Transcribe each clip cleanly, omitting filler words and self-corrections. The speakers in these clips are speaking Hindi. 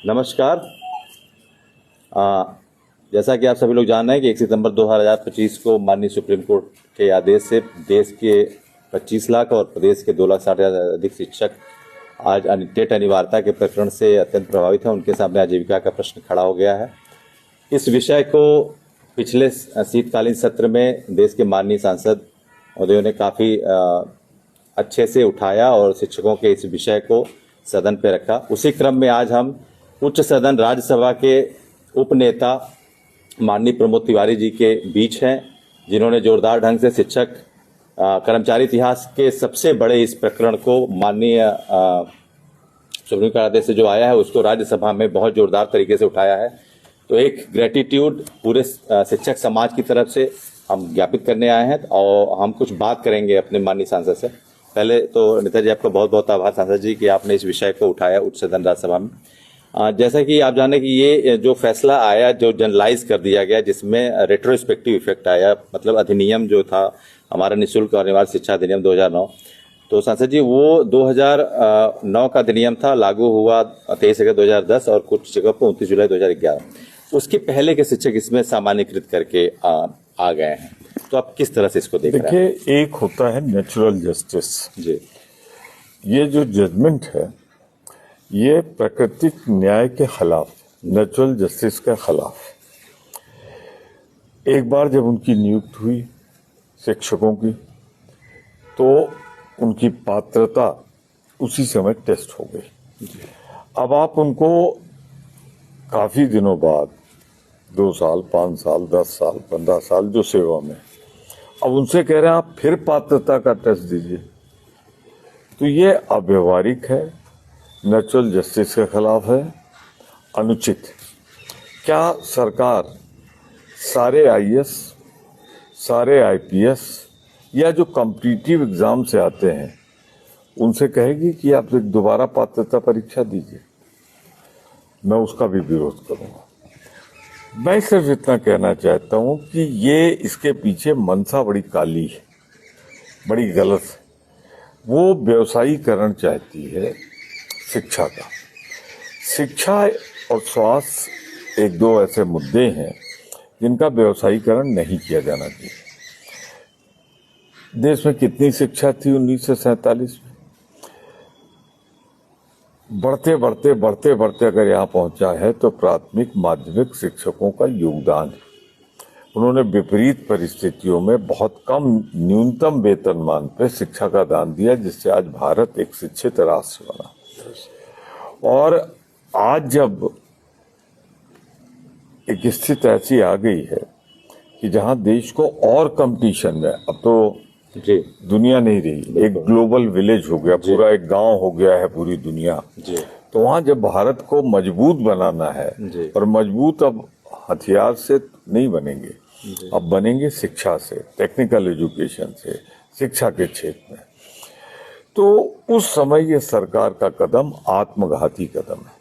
नमस्कार। जैसा कि आप सभी लोग जान रहे हैं कि 1 सितंबर 2025 को माननीय सुप्रीम कोर्ट के आदेश से देश के 25 लाख और प्रदेश के 2,60,000 से अधिक शिक्षक आज टेट अनिवार्यता के प्रकरण से अत्यंत प्रभावित हैं। उनके सामने आजीविका का प्रश्न खड़ा हो गया है। इस विषय को पिछले शीतकालीन सत्र में देश के माननीय सांसद महोदयों ने काफ़ी अच्छे से उठाया और शिक्षकों के इस विषय को सदन पे रखा। उसी क्रम में आज हम उच्च सदन राज्यसभा के उपनेता माननीय प्रमोद तिवारी जी के बीच हैं, जिन्होंने जोरदार ढंग से शिक्षक कर्मचारी इतिहास के सबसे बड़े इस प्रकरण को माननीय सुप्रीम कोर्ट आदेश से जो आया है उसको राज्यसभा में बहुत जोरदार तरीके से उठाया है। तो एक ग्रेटिट्यूड पूरे शिक्षक समाज की तरफ से हम ज्ञापित करने आए हैं और हम कुछ बात करेंगे अपने माननीय सांसद से। पहले तो नेता जी आपका बहुत बहुत आभार सांसद जी कि आपने इस विषय को उठाया उच्च सदन राज्यसभा में। जैसा कि आप जाने कि ये जो फैसला आया, जो जनरलाइज कर दिया गया, जिसमें रेट्रोस्पेक्टिव इफेक्ट आया, मतलब अधिनियम जो था हमारा निःशुल्क और अनिवार्य शिक्षा अधिनियम 2009, तो सांसद जी वो 2009 का अधिनियम था, लागू हुआ 23 अगस्त 2010 और कुछ जगह पर 29 जुलाई 2011। उसके पहले के शिक्षक इसमें सामान्यकृत करके आ गए हैं, तो आप किस तरह से इसको देख रहे हैं? देखिए, एक होता है नेचुरल जस्टिस जी। ये जो जजमेंट है ये प्राकृतिक न्याय के खिलाफ, नेचुरल जस्टिस के खिलाफ। एक बार जब उनकी नियुक्ति हुई शिक्षकों की, तो उनकी पात्रता उसी समय टेस्ट हो गई। अब आप उनको काफी दिनों बाद 2 साल, 5 साल, 10 साल, 15 साल जो सेवा में, अब उनसे कह रहे हैं आप फिर पात्रता का टेस्ट दीजिए, तो ये अव्यवहारिक है, नेचुरल जस्टिस के खिलाफ है, अनुचित। क्या सरकार सारे आईएएस, सारे आईपीएस या जो कॉम्पिटिटिव एग्जाम से आते हैं उनसे कहेगी कि आप एक दोबारा पात्रता परीक्षा दीजिए? मैं उसका भी विरोध करूंगा। मैं सिर्फ इतना कहना चाहता हूं कि ये इसके पीछे मंशा बड़ी काली है, बड़ी गलत है। वो व्यवसायीकरण चाहती है शिक्षा का। शिक्षा और स्वास्थ्य एक दो ऐसे मुद्दे हैं जिनका व्यवसायीकरण नहीं किया जाना चाहिए। देश में कितनी शिक्षा थी 1947 में? बढ़ते बढ़ते बढ़ते बढ़ते अगर यहाँ पहुंचा है तो प्राथमिक माध्यमिक शिक्षकों का योगदान है। उन्होंने विपरीत परिस्थितियों में बहुत कम न्यूनतम वेतनमान पर शिक्षा का दान दिया, जिससे आज भारत एक शिक्षित राष्ट्र बना। और आज जब एक स्थिति ऐसी आ गई है कि जहां देश को और कंपटीशन में, अब तो जी दुनिया नहीं रही, एक ग्लोबल विलेज हो गया, पूरा एक गांव हो गया है पूरी दुनिया। जी। तो वहां जब भारत को मजबूत बनाना है, और मजबूत अब हथियार से नहीं बनेंगे, अब बनेंगे शिक्षा से, टेक्निकल एजुकेशन से, शिक्षा के क्षेत्र में। तो उस समय ये सरकार का कदम आत्मघाती कदम है।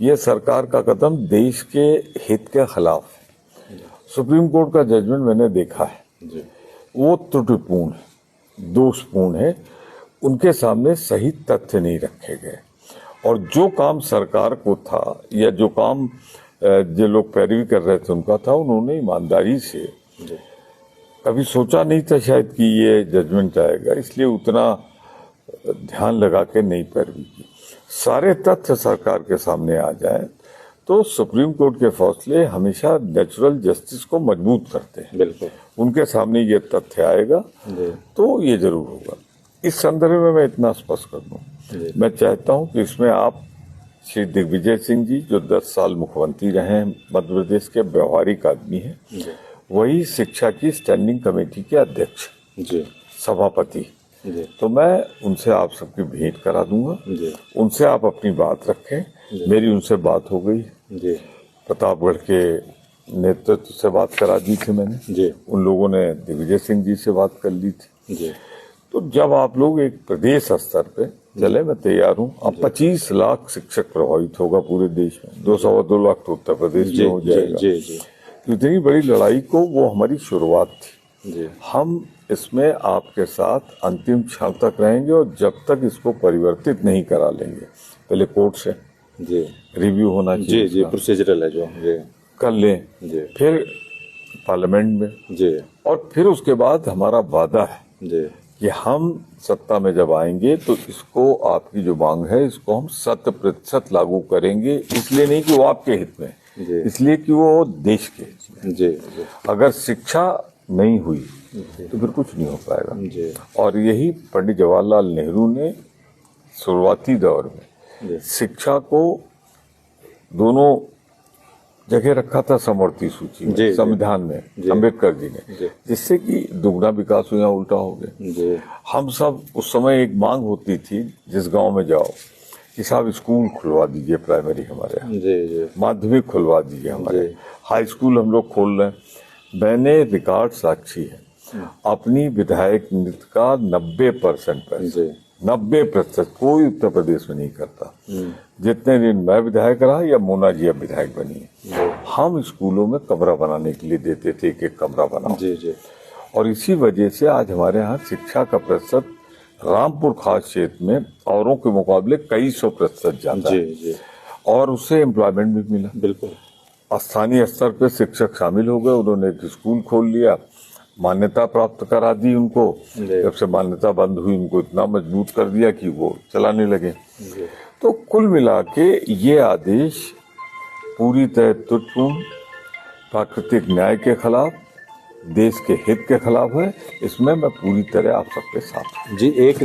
ये सरकार का कदम देश के हित के खिलाफ है। सुप्रीम कोर्ट का जजमेंट मैंने देखा है, वो त्रुटिपूर्ण है, दोषपूर्ण है। उनके सामने सही तथ्य नहीं रखे गए, और जो काम सरकार को था या जो काम जो लोग पैरवी कर रहे थे उनका था, उन्होंने ईमानदारी से, कभी सोचा नहीं था शायद कि ये जजमेंट आएगा, इसलिए उतना ध्यान लगा के नहीं पैरवी की। सारे तथ्य सरकार के सामने आ जाए तो सुप्रीम कोर्ट के फैसले हमेशा नेचुरल जस्टिस को मजबूत करते हैं। बिल्कुल। उनके सामने ये तथ्य आएगा तो ये जरूर होगा। इस संदर्भ में मैं इतना स्पष्ट कर दूं, मैं चाहता हूं कि इसमें आप श्री दिग्विजय सिंह जी, जो 10 साल मुख्यमंत्री रहे हैं मध्य प्रदेश के, व्यवहारिक आदमी हैं, वही शिक्षा की स्टैंडिंग कमेटी के अध्यक्ष, सभापति, तो मैं उनसे आप सबकी भेंट करा दूंगा। उनसे आप अपनी बात रखें। मेरी उनसे बात हो गई, प्रतापगढ़ के नेतृत्व से बात करा दी थी मैंने, उन लोगों ने दिग्विजय सिंह जी से बात कर ली थी। तो जब आप लोग एक प्रदेश स्तर पे चले, मैं तैयार हूँ। अब 25 लाख शिक्षक प्रभावित होगा पूरे देश में, 2 लाख तो उत्तर प्रदेश में हो जाएगा। इतनी बड़ी लड़ाई को वो हमारी शुरुआत थी। हम इसमें आपके साथ अंतिम क्षण तक रहेंगे, और जब तक इसको परिवर्तित नहीं करा लेंगे, पहले कोर्ट से, जी रिव्यू होना जी चाहिए जी उसका। प्रोसीजरल है जो जी कर लें, जी फिर पार्लियामेंट में, जी और फिर उसके बाद हमारा वादा है जी कि हम सत्ता में जब आएंगे तो इसको, आपकी जो मांग है, इसको हम 100% लागू करेंगे। इसलिए नहीं कि वो आपके हित में, जी। इसलिए कि वो देश के हित में। जी जी अगर शिक्षा नहीं हुई तो फिर कुछ नहीं हो पाएगा। जी और यही पंडित जवाहरलाल नेहरू ने शुरुआती दौर में जी शिक्षा को दोनों जगह रखा था समवर्ती सूची में, जी, जी। संविधान में, जी। अम्बेडकर जी ने, जी। जिससे कि दुगना विकास हुआ, उल्टा हो गया। जी हम सब उस समय एक मांग होती थी, जिस गांव में जाओ कि साहब स्कूल खुलवा दीजिए, प्राइमरी हमारे यहाँ, जी जी माध्यमिक खुलवा दीजिए हमारे, जी। हाई स्कूल हम लोग खोल रहे हैं। मैंने रिकॉर्ड साक्षी है अपनी विधायक निधि का 90% पैसा, जी 90% कोई उत्तर प्रदेश में नहीं करता। जितने दिन मैं विधायक रहा या मोना जी अब विधायक बनी है, हम स्कूलों में कमरा बनाने के लिए देते थे, एक कमरा बनाओ। जी जी और इसी वजह से आज हमारे यहाँ शिक्षा का प्रतिशत रामपुर खास क्षेत्र में औरों के मुकाबले कई 100% ज्यादा जी है। जी और उससे एम्प्लॉयमेंट भी मिला। बिल्कुल स्थानीय स्तर पे शिक्षक शामिल हो गए, उन्होंने एक स्कूल खोल लिया, मान्यता प्राप्त करा दी उनको। जी। जब से मान्यता बंद हुई, उनको इतना मजबूत कर दिया कि वो चलाने लगे। जी तो कुल मिला के ये आदेश पूरी तरह त्रुटिपूर्ण, प्राकृतिक न्याय के खिलाफ, देश के हित के खिलाफ है। इसमें मैं पूरी तरह आप सबके साथ हूं। जी एक